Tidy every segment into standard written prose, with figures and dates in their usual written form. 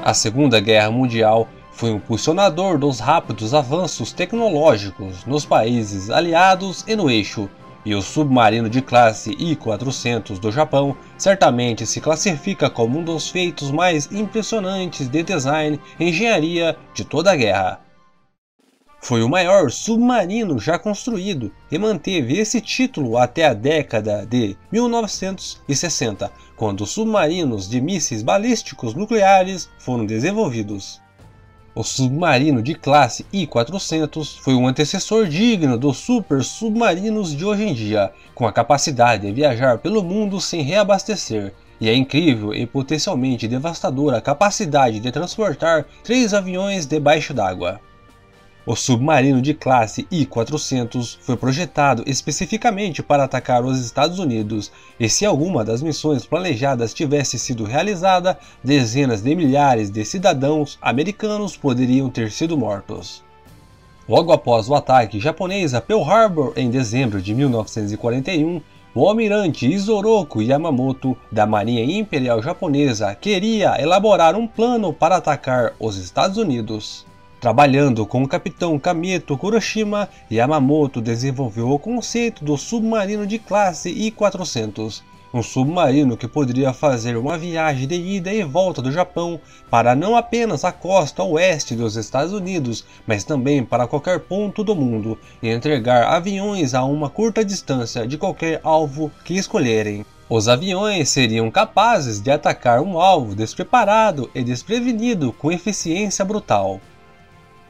A Segunda Guerra Mundial foi um impulsionador dos rápidos avanços tecnológicos nos países aliados e no eixo, e o submarino de classe I-400 do Japão certamente se classifica como um dos feitos mais impressionantes de design e engenharia de toda a guerra. Foi o maior submarino já construído e manteve esse título até a década de 1960, quando os submarinos de mísseis balísticos nucleares foram desenvolvidos. O submarino de classe I-400 foi um antecessor digno dos super submarinos de hoje em dia, com a capacidade de viajar pelo mundo sem reabastecer, e a incrível e potencialmente devastadora capacidade de transportar 3 aviões debaixo d'água. O submarino de classe I-400 foi projetado especificamente para atacar os Estados Unidos, e se alguma das missões planejadas tivesse sido realizada, dezenas de milhares de cidadãos americanos poderiam ter sido mortos. Logo após o ataque japonês a Pearl Harbor em dezembro de 1941, o almirante Isoroku Yamamoto, da Marinha Imperial Japonesa, queria elaborar um plano para atacar os Estados Unidos. Trabalhando com o capitão Kameto Kuroshima, Yamamoto desenvolveu o conceito do submarino de classe I-400, um submarino que poderia fazer uma viagem de ida e volta do Japão para não apenas a costa oeste dos Estados Unidos, mas também para qualquer ponto do mundo, e entregar aviões a uma curta distância de qualquer alvo que escolherem. Os aviões seriam capazes de atacar um alvo despreparado e desprevenido com eficiência brutal.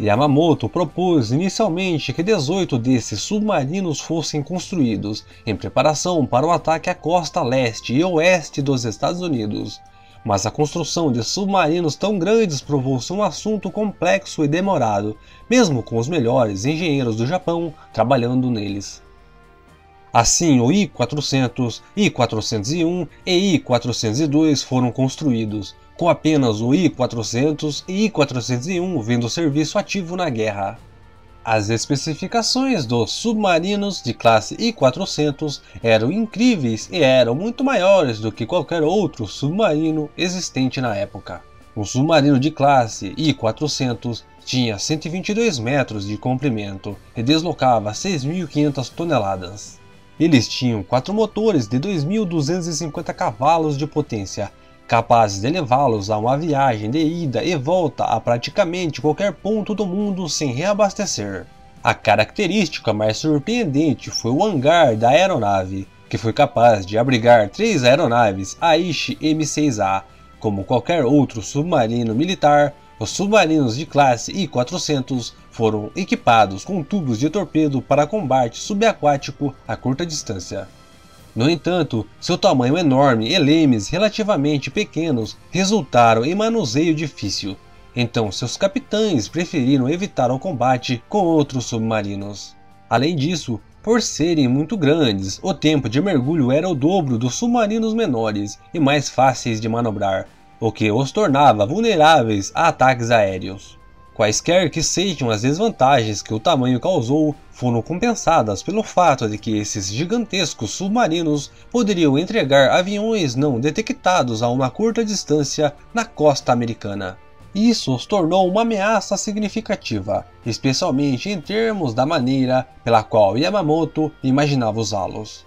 Yamamoto propôs inicialmente que 18 desses submarinos fossem construídos, em preparação para o ataque à costa leste e oeste dos Estados Unidos. Mas a construção de submarinos tão grandes provou-se um assunto complexo e demorado, mesmo com os melhores engenheiros do Japão trabalhando neles. Assim, o I-400, I-401 e I-402 foram construídos, com apenas o I-400 e I-401 vendo serviço ativo na guerra. As especificações dos submarinos de classe I-400 eram incríveis e eram muito maiores do que qualquer outro submarino existente na época. O submarino de classe I-400 tinha 122 metros de comprimento e deslocava 6.500 toneladas. Eles tinham 4 motores de 2.250 cavalos de potência, capazes de levá-los a uma viagem de ida e volta a praticamente qualquer ponto do mundo sem reabastecer. A característica mais surpreendente foi o hangar da aeronave, que foi capaz de abrigar 3 aeronaves Aichi M6A. Como qualquer outro submarino militar, os submarinos de classe I-400 foram equipados com tubos de torpedo para combate subaquático a curta distância. No entanto, seu tamanho enorme e lemes relativamente pequenos resultaram em manuseio difícil, então seus capitães preferiram evitar o combate com outros submarinos. Além disso, por serem muito grandes, o tempo de mergulho era o dobro dos submarinos menores e mais fáceis de manobrar, o que os tornava vulneráveis a ataques aéreos. Quaisquer que sejam as desvantagens que o tamanho causou, foram compensadas pelo fato de que esses gigantescos submarinos poderiam entregar aviões não detectados a uma curta distância na costa americana. Isso os tornou uma ameaça significativa, especialmente em termos da maneira pela qual Yamamoto imaginava usá-los.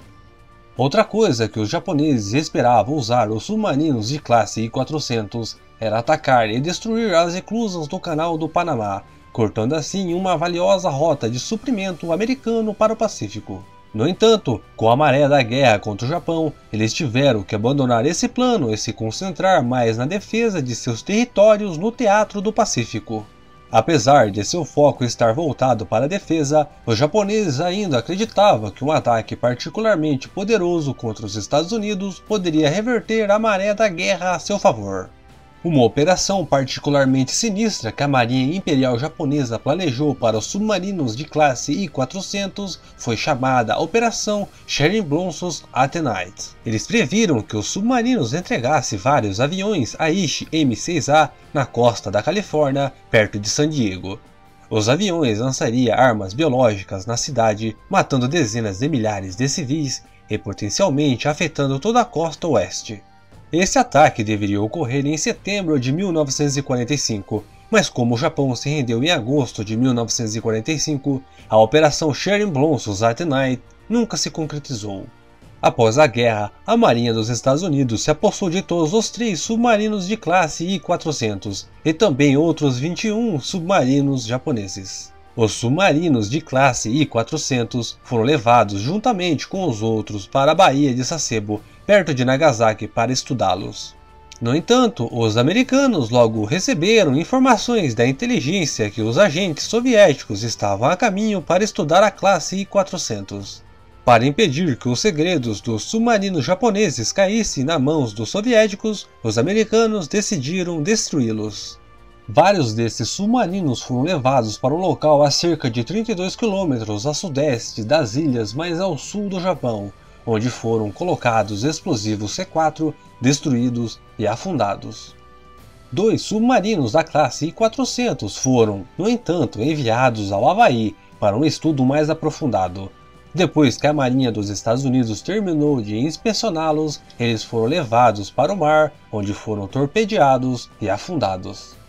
Outra coisa que os japoneses esperavam usar os submarinos de classe I-400 era atacar e destruir as reclusas do Canal do Panamá, cortando assim uma valiosa rota de suprimento americano para o Pacífico. No entanto, com a maré da guerra contra o Japão, eles tiveram que abandonar esse plano e se concentrar mais na defesa de seus territórios no Teatro do Pacífico. Apesar de seu foco estar voltado para a defesa, os japoneses ainda acreditavam que um ataque particularmente poderoso contra os Estados Unidos poderia reverter a maré da guerra a seu favor. Uma operação particularmente sinistra que a Marinha Imperial Japonesa planejou para os submarinos de classe I-400 foi chamada Operação Sherinblossom at Night. Eles previram que os submarinos entregassem vários aviões Aichi M6A na costa da Califórnia, perto de San Diego. Os aviões lançariam armas biológicas na cidade, matando dezenas de milhares de civis e potencialmente afetando toda a costa oeste. Esse ataque deveria ocorrer em setembro de 1945, mas como o Japão se rendeu em agosto de 1945, a Operação Charing-Blossoms at Night nunca se concretizou. Após a guerra, a Marinha dos Estados Unidos se apossou de todos os 3 submarinos de classe I-400 e também outros 21 submarinos japoneses. Os submarinos de classe I-400 foram levados juntamente com os outros para a Baía de Sasebo, perto de Nagasaki, para estudá-los. No entanto, os americanos logo receberam informações da inteligência que os agentes soviéticos estavam a caminho para estudar a classe I-400. Para impedir que os segredos dos submarinos japoneses caíssem nas mãos dos soviéticos, os americanos decidiram destruí-los. Vários desses submarinos foram levados para um local a cerca de 32 km a sudeste das ilhas mais ao sul do Japão, onde foram colocados explosivos C4, destruídos e afundados. 2 submarinos da classe I-400 foram, no entanto, enviados ao Havaí para um estudo mais aprofundado. Depois que a Marinha dos Estados Unidos terminou de inspecioná-los, eles foram levados para o mar, onde foram torpedeados e afundados.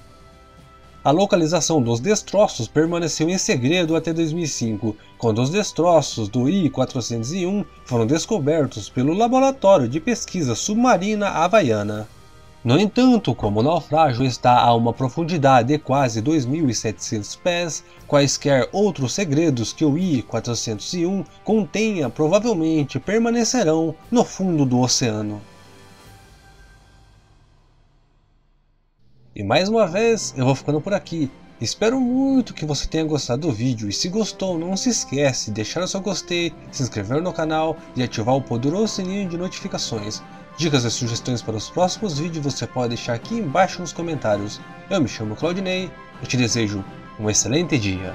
A localização dos destroços permaneceu em segredo até 2005, quando os destroços do I-401 foram descobertos pelo Laboratório de Pesquisa Submarina Havaiana. No entanto, como o naufrágio está a uma profundidade de quase 2.700 pés, quaisquer outros segredos que o I-401 contenha provavelmente permanecerão no fundo do oceano. E mais uma vez, eu vou ficando por aqui. Espero muito que você tenha gostado do vídeo e se gostou, não se esquece de deixar o seu gostei, se inscrever no canal e ativar o poderoso sininho de notificações. Dicas e sugestões para os próximos vídeos você pode deixar aqui embaixo nos comentários. Eu me chamo Claudinei e te desejo um excelente dia.